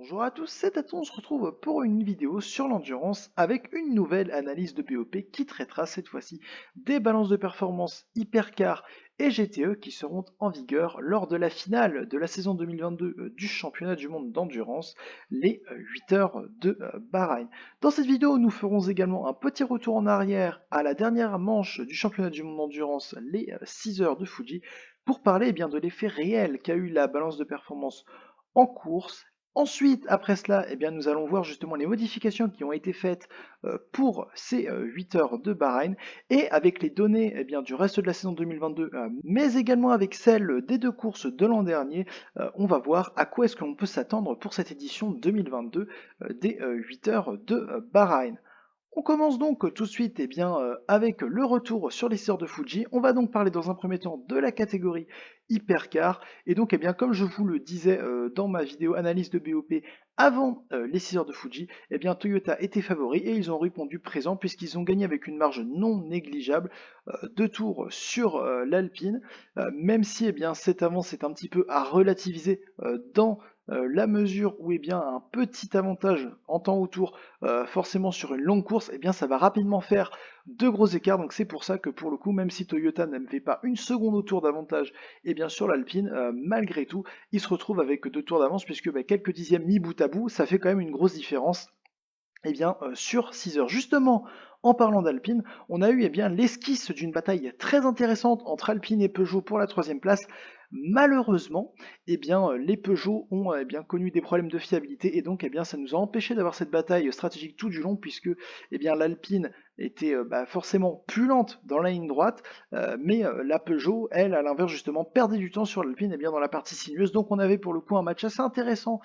Bonjour à tous, c'est Aton, on se retrouve pour une vidéo sur l'endurance avec une nouvelle analyse de BOP qui traitera cette fois-ci des balances de performance Hypercar et GTE qui seront en vigueur lors de la finale de la saison 2022 du championnat du monde d'endurance, les 8 heures de Bahreïn. Dans cette vidéo, nous ferons également un petit retour en arrière à la dernière manche du championnat du monde d'endurance, les 6 heures de Fuji, pour parler bien de l'effet réel qu'a eu la balance de performance en course. Ensuite, après cela, nous allons voir justement les modifications qui ont été faites pour ces 8 heures de Bahreïn et avec les données du reste de la saison 2022, mais également avec celles des deux courses de l'an dernier, on va voir à quoi est-ce que l'on peut s'attendre pour cette édition 2022 des 8 heures de Bahreïn. On commence donc tout de suite avec le retour sur les sœurs de Fuji. On va donc parler dans un premier temps de la catégorie Hypercar. Et donc comme je vous le disais dans ma vidéo analyse de BOP avant les 6 heures de Fuji, Toyota était favori et ils ont répondu présent puisqu'ils ont gagné avec une marge non négligeable de tours sur l'Alpine, même si cette avance est un petit peu à relativiser dans la mesure où un petit avantage en temps au tour, forcément sur une longue course, ça va rapidement faire de gros écarts. Donc c'est pour ça que pour le coup, même si Toyota n'avait pas une seconde au tour d'avantage, sur l'Alpine, malgré tout, il se retrouve avec 2 tours d'avance, puisque quelques dixièmes mis bout à bout, ça fait quand même une grosse différence sur 6 heures. Justement, en parlant d'Alpine, on a eu l'esquisse d'une bataille très intéressante entre Alpine et Peugeot pour la 3e place. Malheureusement, les Peugeot ont connu des problèmes de fiabilité et donc ça nous a empêché d'avoir cette bataille stratégique tout du long, puisque l'Alpine était forcément plus lente dans la ligne droite, mais la Peugeot, elle, à l'inverse justement, perdait du temps sur l'Alpine dans la partie sinueuse. Donc on avait pour le coup un match assez intéressant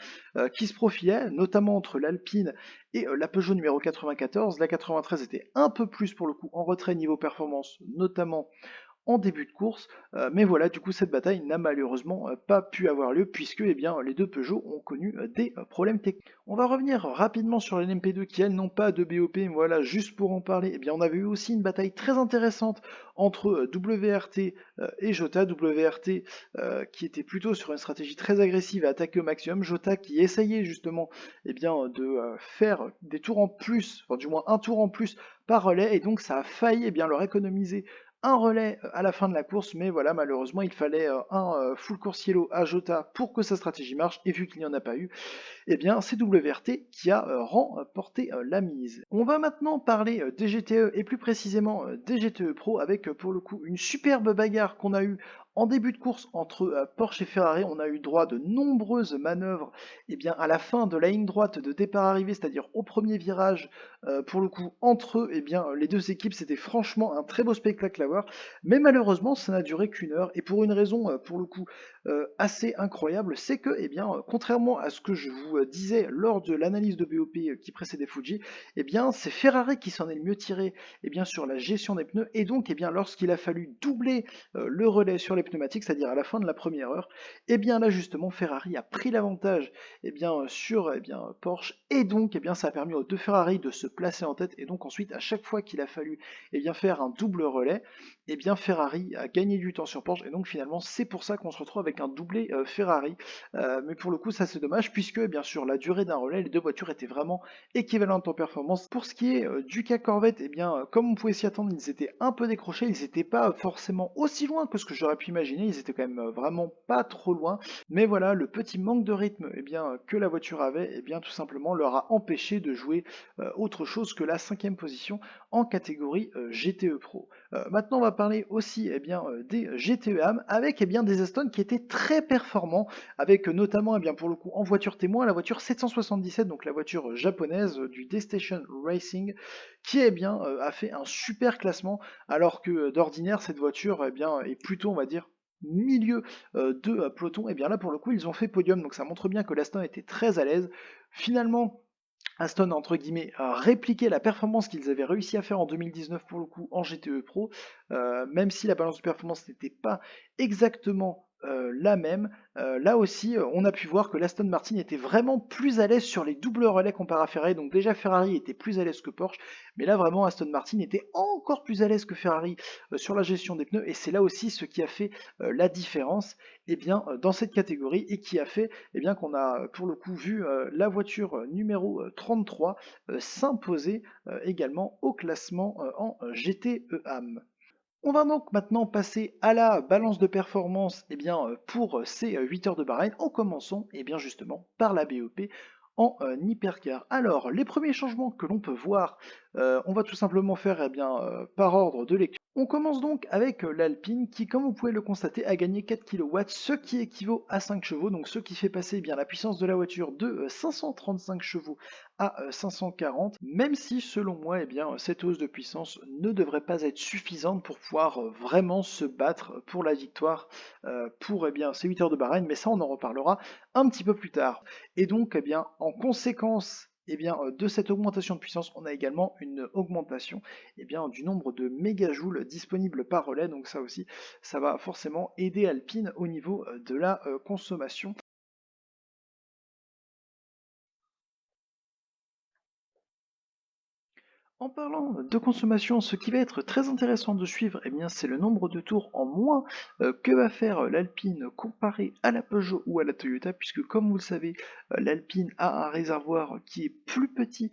qui se profilait, notamment entre l'Alpine et la Peugeot numéro 94. La 93 était un peu plus pour le coup en retrait niveau performance, notamment en début de course, mais voilà, du coup cette bataille n'a malheureusement pas pu avoir lieu puisque les deux Peugeot ont connu des problèmes techniques. On va revenir rapidement sur les LMP2 qui elles n'ont pas de BOP, mais voilà, juste pour en parler, on avait eu aussi une bataille très intéressante entre WRT et Jota. WRT qui était plutôt sur une stratégie très agressive à attaquer au maximum, Jota qui essayait justement de faire des tours en plus, enfin du moins un tour en plus par relais, et donc ça a failli leur économiser un relais à la fin de la course, mais voilà, malheureusement, il fallait un full course yellow à Jota pour que sa stratégie marche, et vu qu'il n'y en a pas eu, c'est WRT qui a remporté la mise. On va maintenant parler des GTE, et plus précisément des GTE Pro, avec pour le coup une superbe bagarre qu'on a eue en début de course entre Porsche et Ferrari. On a eu droit à de nombreuses manœuvres à la fin de la ligne droite de départ-arrivée, c'est-à-dire au premier virage, pour le coup, entre eux, les deux équipes, c'était franchement un très beau spectacle à voir, mais malheureusement, ça n'a duré qu'une heure, et pour une raison, pour le coup, assez incroyable, c'est que, contrairement à ce que je vous disais lors de l'analyse de BOP qui précédait Fuji, c'est Ferrari qui s'en est le mieux tiré sur la gestion des pneus, et donc, lorsqu'il a fallu doubler le relais sur les pneumatiques, c'est-à-dire à la fin de la première heure, là, justement, Ferrari a pris l'avantage sur Porsche, et donc, ça a permis aux deux Ferrari de se placer en tête, et donc ensuite, à chaque fois qu'il a fallu faire un double relais, Ferrari a gagné du temps sur Porsche, et donc finalement c'est pour ça qu'on se retrouve avec un doublé Ferrari. Mais pour le coup ça c'est dommage, puisque bien sûr la durée d'un relais, les deux voitures étaient vraiment équivalentes en performance. Pour ce qui est du cas Corvette, comme on pouvait s'y attendre, ils étaient un peu décrochés, ils n'étaient pas forcément aussi loin que ce que j'aurais pu imaginer, ils étaient quand même vraiment pas trop loin, mais voilà, le petit manque de rythme que la voiture avait, tout simplement leur a empêché de jouer autre chose que la 5e position en catégorie GTE Pro. Maintenant, on va parler aussi des GTE AM avec des Aston qui étaient très performants, avec notamment pour le coup en voiture témoin la voiture 777, donc la voiture japonaise du D-Station Racing, qui a fait un super classement, alors que d'ordinaire cette voiture est plutôt, on va dire, milieu de peloton. Et bien là pour le coup ils ont fait podium, donc ça montre bien que l'Aston était très à l'aise. Finalement, Aston a entre guillemets répliqué la performance qu'ils avaient réussi à faire en 2019 pour le coup en GTE Pro, même si la balance de performance n'était pas exactement la même. Là aussi, on a pu voir que l'Aston Martin était vraiment plus à l'aise sur les doubles relais comparé à Ferrari. Donc déjà Ferrari était plus à l'aise que Porsche, mais là vraiment Aston Martin était encore plus à l'aise que Ferrari sur la gestion des pneus. Et c'est là aussi ce qui a fait la différence dans cette catégorie et qui a fait qu'on a pour le coup vu la voiture numéro 33 s'imposer également au classement en GTEAM. On va donc maintenant passer à la balance de performance pour ces 8 heures de Bahreïn, en commençant justement par la BOP en hypercar. Alors, les premiers changements que l'on peut voir, on va tout simplement faire par ordre de lecture. On commence donc avec l'Alpine qui, comme vous pouvez le constater, a gagné 4 kW, ce qui équivaut à 5 chevaux, donc ce qui fait passer la puissance de la voiture de 535 chevaux à 540, même si selon moi cette hausse de puissance ne devrait pas être suffisante pour pouvoir vraiment se battre pour la victoire pour ces 8 heures de Bahreïn, mais ça on en reparlera un petit peu plus tard. Et donc en conséquence de cette augmentation de puissance, on a également une augmentation du nombre de mégajoules disponibles par relais, donc ça aussi ça va forcément aider Alpine au niveau de la consommation. En parlant de consommation, ce qui va être très intéressant de suivre, c'est le nombre de tours en moins que va faire l'Alpine comparé à la Peugeot ou à la Toyota, puisque comme vous le savez, l'Alpine a un réservoir qui est plus petit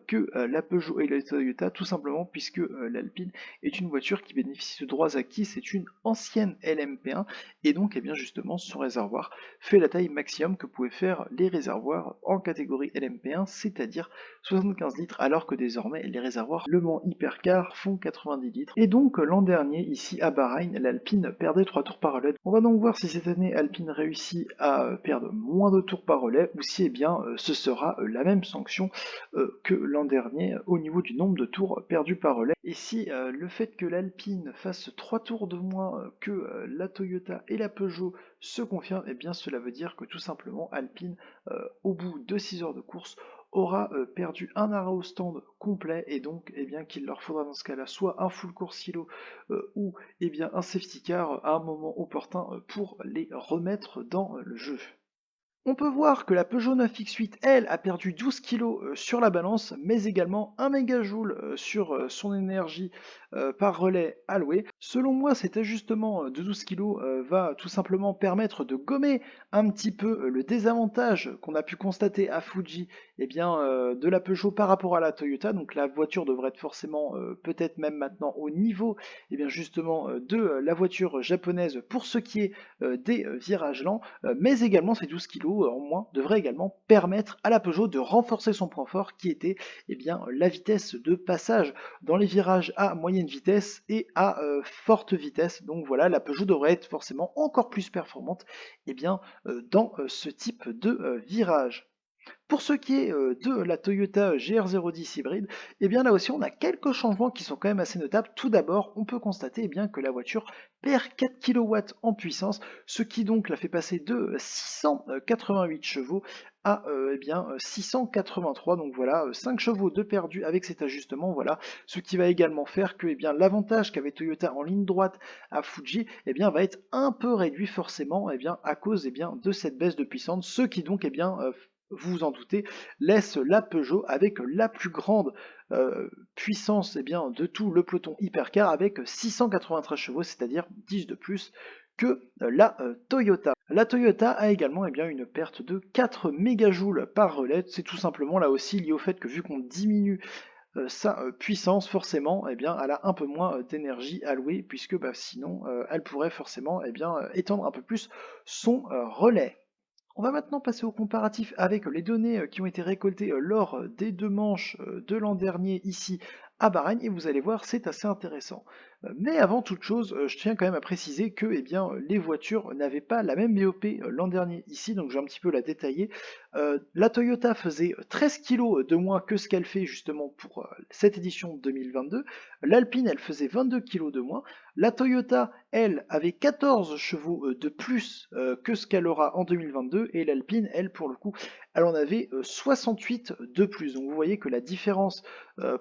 que la Peugeot et la Toyota, tout simplement puisque l'Alpine est une voiture qui bénéficie de droits acquis, c'est une ancienne LMP1, et donc justement son réservoir fait la taille maximum que pouvaient faire les réservoirs en catégorie LMP1, c'est-à-dire 75 litres, alors que désormais les réservoirs Le Mans Hypercar font 90 litres. Et donc l'an dernier, ici à Bahreïn, l'Alpine perdait 3 tours par relais. On va donc voir si cette année Alpine réussit à perdre moins de tours par relais ou si ce sera la même sanction que l'an dernier au niveau du nombre de tours perdus par relais. Et si le fait que l'Alpine fasse 3 tours de moins que la Toyota et la Peugeot se confirme, cela veut dire que tout simplement Alpine, au bout de 6 heures de course, aura perdu un arrêt au stand complet et donc qu'il leur faudra dans ce cas-là soit un full course silo ou un safety car à un moment opportun pour les remettre dans le jeu. On peut voir que la Peugeot 9X8, elle, a perdu 12 kg sur la balance, mais également 1 mégajoule sur son énergie par relais alloué. Selon moi, cet ajustement de 12 kg va tout simplement permettre de gommer un petit peu le désavantage qu'on a pu constater à Fuji de la Peugeot par rapport à la Toyota. Donc la voiture devrait être forcément peut-être même maintenant au niveau de la voiture japonaise pour ce qui est des virages lents, mais également ces 12 kg en moins devraient également permettre à la Peugeot de renforcer son point fort qui était la vitesse de passage dans les virages à moyenne vitesse et à forte vitesse. Donc voilà, la Peugeot devrait être forcément encore plus performante dans ce type de virage. Pour ce qui est de la Toyota GR010 hybride, là aussi on a quelques changements qui sont quand même assez notables. Tout d'abord, on peut constater que la voiture perd 4 kW en puissance, ce qui donc la fait passer de 688 chevaux à 683. Donc voilà, 5 chevaux de perdu avec cet ajustement. Voilà, ce qui va également faire que l'avantage qu'avait Toyota en ligne droite à Fuji va être un peu réduit forcément à cause de cette baisse de puissance, ce qui donc vous vous en doutez, laisse la Peugeot avec la plus grande puissance de tout le peloton hypercar avec 693 chevaux, c'est-à-dire 10 de plus que la Toyota. La Toyota a également une perte de 4 mégajoules par relais, c'est tout simplement là aussi lié au fait que vu qu'on diminue sa puissance, forcément, elle a un peu moins d'énergie allouée, puisque sinon elle pourrait forcément étendre un peu plus son relais. On va maintenant passer au comparatif avec les données qui ont été récoltées lors des 2 manches de l'an dernier ici à Bahreïn et vous allez voir c'est assez intéressant. Mais avant toute chose, je tiens quand même à préciser que les voitures n'avaient pas la même BOP l'an dernier ici, donc je vais un petit peu la détailler. La Toyota faisait 13 kg de moins que ce qu'elle fait justement pour cette édition 2022. L'Alpine elle faisait 22 kg de moins. La Toyota elle avait 14 chevaux de plus que ce qu'elle aura en 2022 et l'Alpine elle pour le coup elle en avait 68 de plus. Donc vous voyez que la différence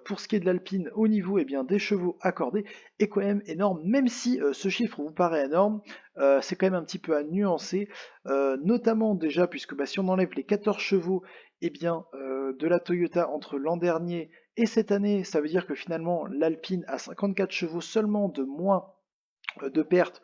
pour ce qui est de l'Alpine l'Alpine au niveau des chevaux accordés est quand même énorme, même si ce chiffre vous paraît énorme, c'est quand même un petit peu à nuancer, notamment déjà puisque si on enlève les 14 chevaux de la Toyota entre l'an dernier et cette année, ça veut dire que finalement l'Alpine a 54 chevaux seulement de moins de pertes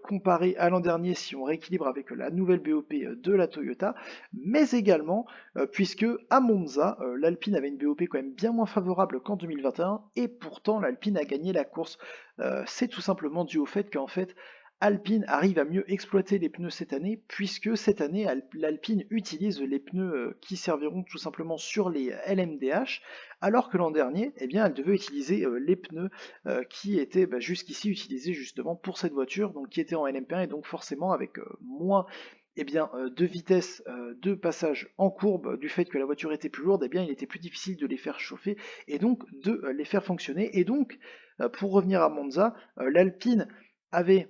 comparé à l'an dernier si on rééquilibre avec la nouvelle BOP de la Toyota, mais également puisque à Monza, l'Alpine avait une BOP quand même bien moins favorable qu'en 2021 et pourtant l'Alpine a gagné la course. C'est tout simplement dû au fait qu'en fait Alpine arrive à mieux exploiter les pneus cette année, puisque cette année l'Alpine utilise les pneus qui serviront tout simplement sur les LMDH, alors que l'an dernier, elle devait utiliser les pneus qui étaient jusqu'ici utilisés justement pour cette voiture, donc qui étaient en LMP1 et donc forcément avec moins de vitesse de passage en courbe du fait que la voiture était plus lourde, il était plus difficile de les faire chauffer et donc de les faire fonctionner. Et donc, pour revenir à Monza, l'Alpine avait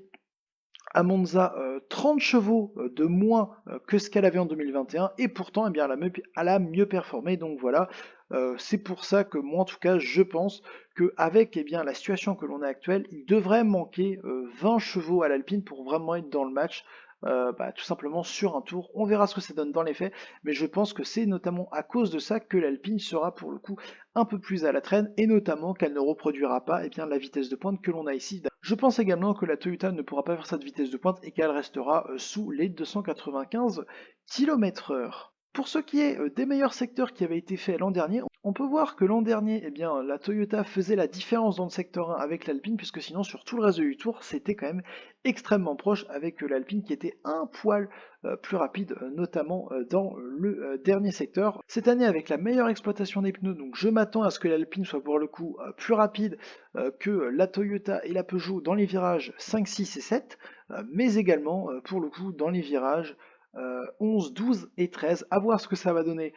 à Monza 30 chevaux de moins que ce qu'elle avait en 2021 et pourtant elle a mieux performé, donc voilà. C'est pour ça que moi en tout cas je pense qu'avec la situation que l'on a actuelle, il devrait manquer 20 chevaux à l'Alpine pour vraiment être dans le match. Tout simplement sur un tour, on verra ce que ça donne dans les faits, mais je pense que c'est notamment à cause de ça que l'Alpine sera pour le coup un peu plus à la traîne et notamment qu'elle ne reproduira pas la vitesse de pointe que l'on a ici. Je pense également que la Toyota ne pourra pas faire cette vitesse de pointe et qu'elle restera sous les 295 km/h. Pour ce qui est des meilleurs secteurs qui avaient été faits l'an dernier, on peut voir que l'an dernier, la Toyota faisait la différence dans le secteur 1 avec l'Alpine, puisque sinon sur tout le reste du tour, c'était quand même extrêmement proche avec l'Alpine qui était un poil plus rapide, notamment dans le dernier secteur. Cette année, avec la meilleure exploitation des pneus, donc je m'attends à ce que l'Alpine soit pour le coup plus rapide que la Toyota et la Peugeot dans les virages 5, 6 et 7, mais également pour le coup dans les virages 11, 12 et 13, à voir ce que ça va donner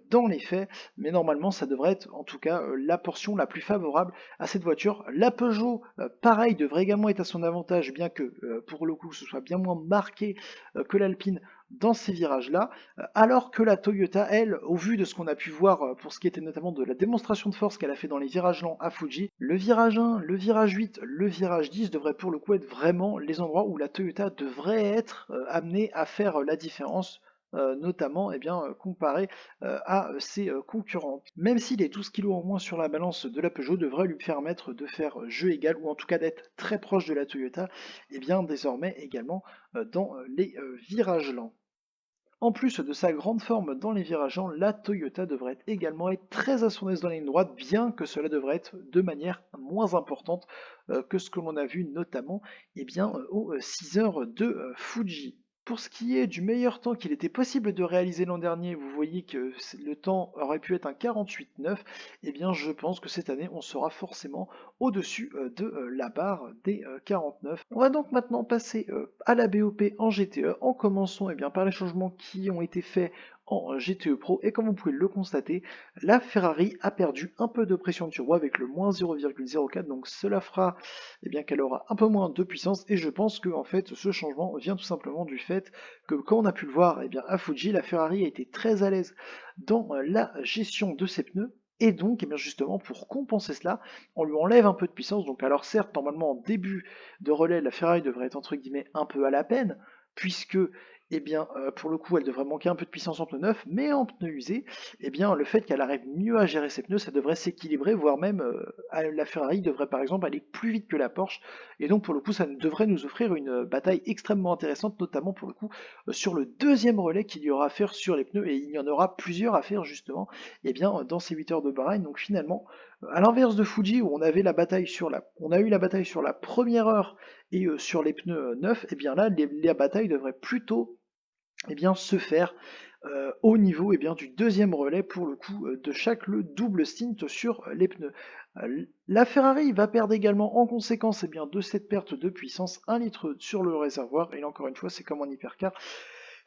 dans les faits, mais normalement ça devrait être en tout cas la portion la plus favorable à cette voiture. La Peugeot, pareil, devrait également être à son avantage, bien que pour le coup ce soit bien moins marqué que l'Alpine dans ces virages-là, alors que la Toyota, elle, au vu de ce qu'on a pu voir pour ce qui était notamment de la démonstration de force qu'elle a fait dans les virages lents à Fuji, le virage 1, le virage 8, le virage 10 devraient pour le coup être vraiment les endroits où la Toyota devrait être amenée à faire la différence, notamment comparé à ses concurrentes. Même si les 12 kilos en moins sur la balance de la Peugeot devraient lui permettre de faire jeu égal, ou en tout cas d'être très proche de la Toyota, désormais également dans les virages lents. En plus de sa grande forme dans les virages lents, la Toyota devrait également être très à son aise dans la ligne droite, bien que cela devrait être de manière moins importante que ce que l'on a vu notamment aux 6 heures de Fuji. Pour ce qui est du meilleur temps qu'il était possible de réaliser l'an dernier, vous voyez que le temps aurait pu être un 48,9, je pense que cette année on sera forcément au-dessus de la barre des 49. On va donc maintenant passer à la BOP en GTE, en commençant par les changements qui ont été faits en GTE Pro, et comme vous pouvez le constater, la Ferrari a perdu un peu de pression de turbo avec le moins 0,04, donc cela fera qu'elle aura un peu moins de puissance, et je pense que en fait ce changement vient tout simplement du fait que, comme on a pu le voir à Fuji, la Ferrari a été très à l'aise dans la gestion de ses pneus, et donc justement pour compenser cela, on lui enlève un peu de puissance. Donc alors certes, normalement en début de relais, la Ferrari devrait être entre guillemets un peu à la peine, puisque pour le coup elle devrait manquer un peu de puissance en pneus neufs, mais en pneus usés, le fait qu'elle arrive mieux à gérer ses pneus, ça devrait s'équilibrer, voire même la Ferrari devrait par exemple aller plus vite que la Porsche, et donc pour le coup ça devrait nous offrir une bataille extrêmement intéressante, notamment pour le coup sur le deuxième relais qu'il y aura à faire sur les pneus, et il y en aura plusieurs à faire justement dans ces 8 heures de Bahreïn. Donc finalement, à l'inverse de Fuji où on avait la bataille on a eu la bataille sur la première heure et sur les pneus neufs, là la bataille devrait plutôt se faire au niveau du deuxième relais pour le coup de chaque le double stint sur les pneus. La Ferrari va perdre également en conséquence de cette perte de puissance 1 litre sur le réservoir, et là encore une fois c'est comme en hypercar.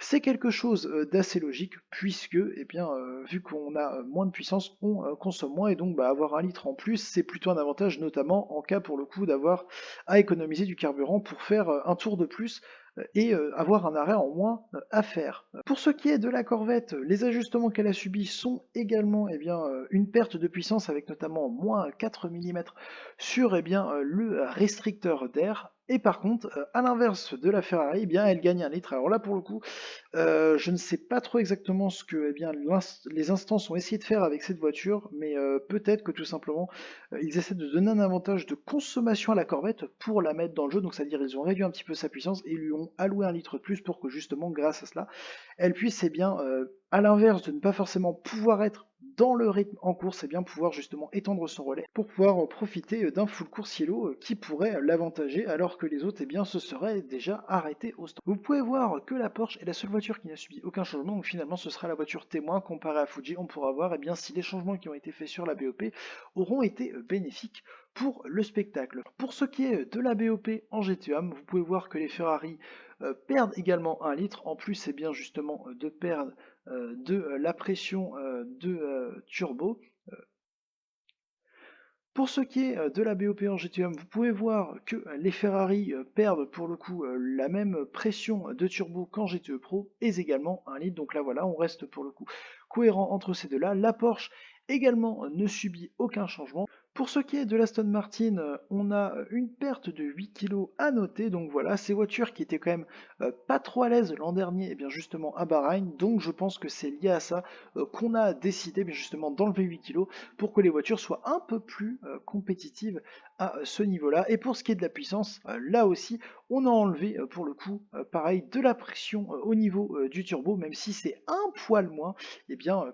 C'est quelque chose d'assez logique puisque, vu qu'on a moins de puissance, on consomme moins, et donc avoir 1 litre en plus, c'est plutôt un avantage, notamment en cas pour le coup d'avoir à économiser du carburant pour faire un tour de plus et avoir un arrêt en moins à faire. Pour ce qui est de la Corvette, les ajustements qu'elle a subis sont également une perte de puissance avec notamment moins 4 mm sur le restricteur d'air. Et par contre, à l'inverse de la Ferrari, elle gagne un litre. Alors là, pour le coup, je ne sais pas trop exactement ce que les instances ont essayé de faire avec cette voiture, mais peut-être que tout simplement ils essaient de donner un avantage de consommation à la Corvette pour la mettre dans le jeu, donc c'est-à-dire ils ont réduit un petit peu sa puissance et lui ont alloué un litre de plus pour que justement grâce à cela, elle puisse à l'inverse de ne pas forcément pouvoir être dans le rythme en course, pouvoir justement étendre son relais pour pouvoir profiter d'un full course yellow qui pourrait l'avantager alors que les autres se seraient déjà arrêtés au stand. Vous pouvez voir que la Porsche est la seule voiture qui n'a subi aucun changement, donc finalement ce sera la voiture témoin comparée à Fuji. On pourra voir si les changements qui ont été faits sur la BOP auront été bénéfiques pour le spectacle. Pour ce qui est de la BOP en GTM, vous pouvez voir que les Ferrari perdent également un litre, en plus justement de perdre de la pression de turbo. Pour ce qui est de la BOP en GTM, vous pouvez voir que les Ferrari perdent pour le coup la même pression de turbo qu'en GTE Pro et également un litre. Donc là voilà, on reste pour le coup cohérent entre ces deux-là. La Porsche également ne subit aucun changement. Pour ce qui est de l'Aston Martin, on a une perte de 8 kg à noter, donc voilà, ces voitures qui étaient quand même pas trop à l'aise l'an dernier, justement à Bahreïn, donc je pense que c'est lié à ça qu'on a décidé justement d'enlever 8 kg pour que les voitures soient un peu plus compétitives à ce niveau-là. Et pour ce qui est de la puissance, là aussi, on a enlevé pour le coup, pareil, de la pression au niveau du turbo, même si c'est un poil moins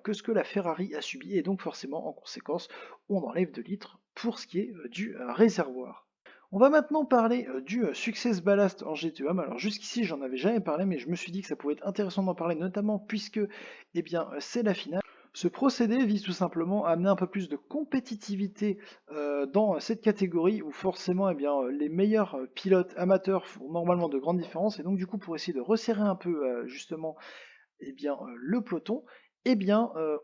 que ce que la Ferrari a subi, et donc forcément en conséquence, on enlève 2 litres pour ce qui est du réservoir. On va maintenant parler du Success Ballast en GTM. Alors jusqu'ici j'en avais jamais parlé, mais je me suis dit que ça pouvait être intéressant d'en parler, notamment puisque c'est la finale. Ce procédé vise tout simplement à amener un peu plus de compétitivité dans cette catégorie où forcément les meilleurs pilotes amateurs font normalement de grandes différences, et donc du coup pour essayer de resserrer un peu justement le peloton,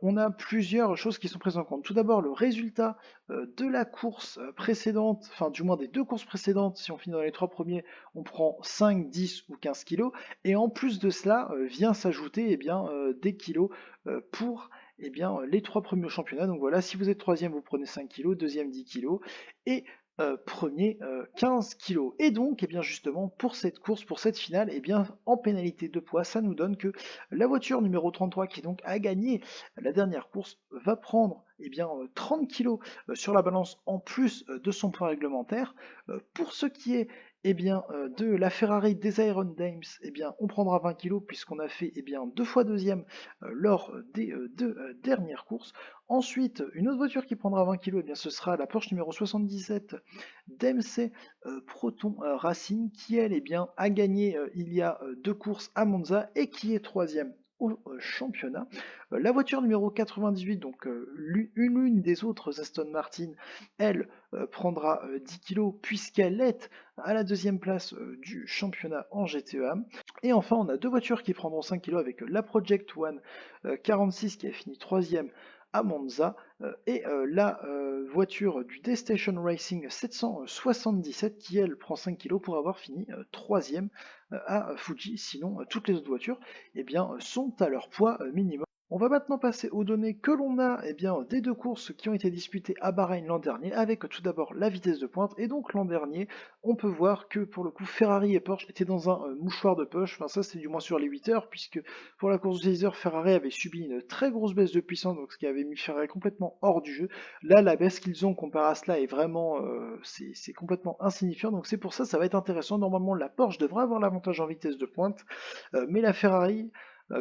on a plusieurs choses qui sont prises en compte. Tout d'abord, le résultat de la course précédente, enfin du moins des deux courses précédentes, si on finit dans les trois premiers, on prend 5, 10 ou 15 kilos, et en plus de cela, vient s'ajouter des kilos pour les trois premiers au championnat. Donc voilà, si vous êtes troisième, vous prenez 5 kilos, deuxième 10 kilos, et premier 15 kilos. Et donc, justement, pour cette course, pour cette finale, en pénalité de poids, ça nous donne que la voiture numéro 33, qui donc a gagné la dernière course, va prendre 30 kilos sur la balance en plus de son poids réglementaire. Pour ce qui est de la Ferrari des Iron Dames, on prendra 20 kilos puisqu'on a fait deux fois deuxième lors des deux dernières courses. Ensuite, une autre voiture qui prendra 20 kg, ce sera la Porsche numéro 77 d'MC Proton Racing, qui elle a gagné il y a deux courses à Monza et qui est troisième au championnat. La voiture numéro 98, donc l'une des autres Aston Martin, elle prendra 10 kg puisqu'elle est à la deuxième place du championnat en GTEA. Et enfin, on a deux voitures qui prendront 5 kg avec la Project One 46 qui a fini troisième à Monza et la voiture du D-Station Racing 777 qui elle prend 5 kg pour avoir fini troisième à Fuji. Sinon toutes les autres voitures sont à leur poids minimum. On va maintenant passer aux données que l'on a des deux courses qui ont été disputées à Bahreïn l'an dernier, avec tout d'abord la vitesse de pointe. Et donc l'an dernier, on peut voir que pour le coup Ferrari et Porsche étaient dans un mouchoir de poche, enfin ça c'est du moins sur les 8 heures, puisque pour la course des heures, Ferrari avait subi une très grosse baisse de puissance, donc ce qui avait mis Ferrari complètement hors du jeu. Là la baisse qu'ils ont comparé à cela est vraiment c'est complètement insignifiant, donc c'est pour ça ça va être intéressant. Normalement la Porsche devrait avoir l'avantage en vitesse de pointe, mais la Ferrari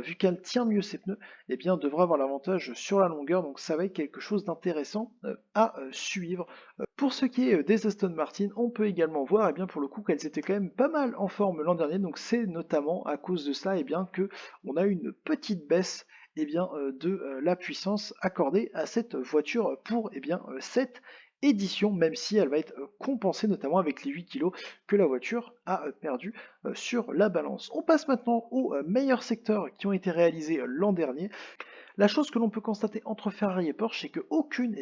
vu qu'elle tient mieux ses pneus, devra avoir l'avantage sur la longueur, donc ça va être quelque chose d'intéressant à suivre. Pour ce qui est des Aston Martin, on peut également voir pour le coup qu'elles étaient quand même pas mal en forme l'an dernier, donc c'est notamment à cause de ça que on a une petite baisse de la puissance accordée à cette voiture pour cette édition, même si elle va être compensée notamment avec les 8 kg que la voiture a perdu sur la balance. On passe maintenant aux meilleurs secteurs qui ont été réalisés l'an dernier. La chose que l'on peut constater entre Ferrari et Porsche, c'est qu'aucune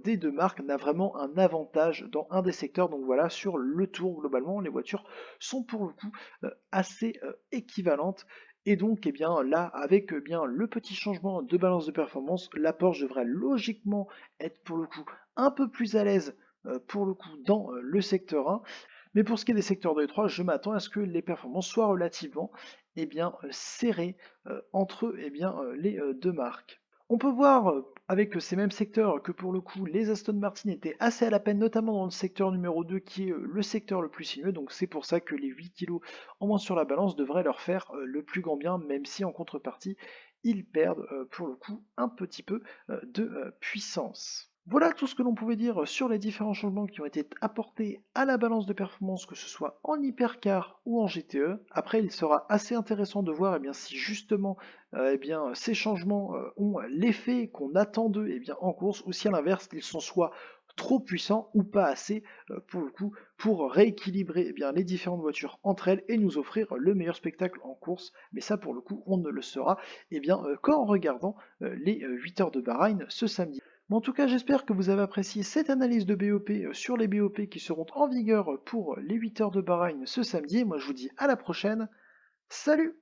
des deux marques n'a vraiment un avantage dans un des secteurs. Donc voilà, sur le tour, globalement, les voitures sont pour le coup assez équivalentes. Et donc, là, avec le petit changement de balance de performance, la Porsche devrait logiquement être pour le coup un peu plus à l'aise pour le coup dans le secteur 1. Mais pour ce qui est des secteurs 2 et 3, je m'attends à ce que les performances soient relativement serrées entre les deux marques. On peut voir avec ces mêmes secteurs que pour le coup les Aston Martin étaient assez à la peine, notamment dans le secteur numéro 2 qui est le secteur le plus sinueux, donc c'est pour ça que les 8 kilos en moins sur la balance devraient leur faire le plus grand bien, même si en contrepartie ils perdent pour le coup un petit peu de puissance. Voilà tout ce que l'on pouvait dire sur les différents changements qui ont été apportés à la balance de performance, que ce soit en hypercar ou en GTE. Après, il sera assez intéressant de voir si justement ces changements ont l'effet qu'on attend d'eux en course, ou si à l'inverse, ils sont soit trop puissants ou pas assez pour le coup pour rééquilibrer les différentes voitures entre elles et nous offrir le meilleur spectacle en course. Mais ça, pour le coup, on ne le saura qu'en regardant les 8 heures de Bahreïn ce samedi. Mais en tout cas, j'espère que vous avez apprécié cette analyse de BOP sur les BOP qui seront en vigueur pour les 8 heures de Bahreïn ce samedi. Moi, je vous dis à la prochaine. Salut!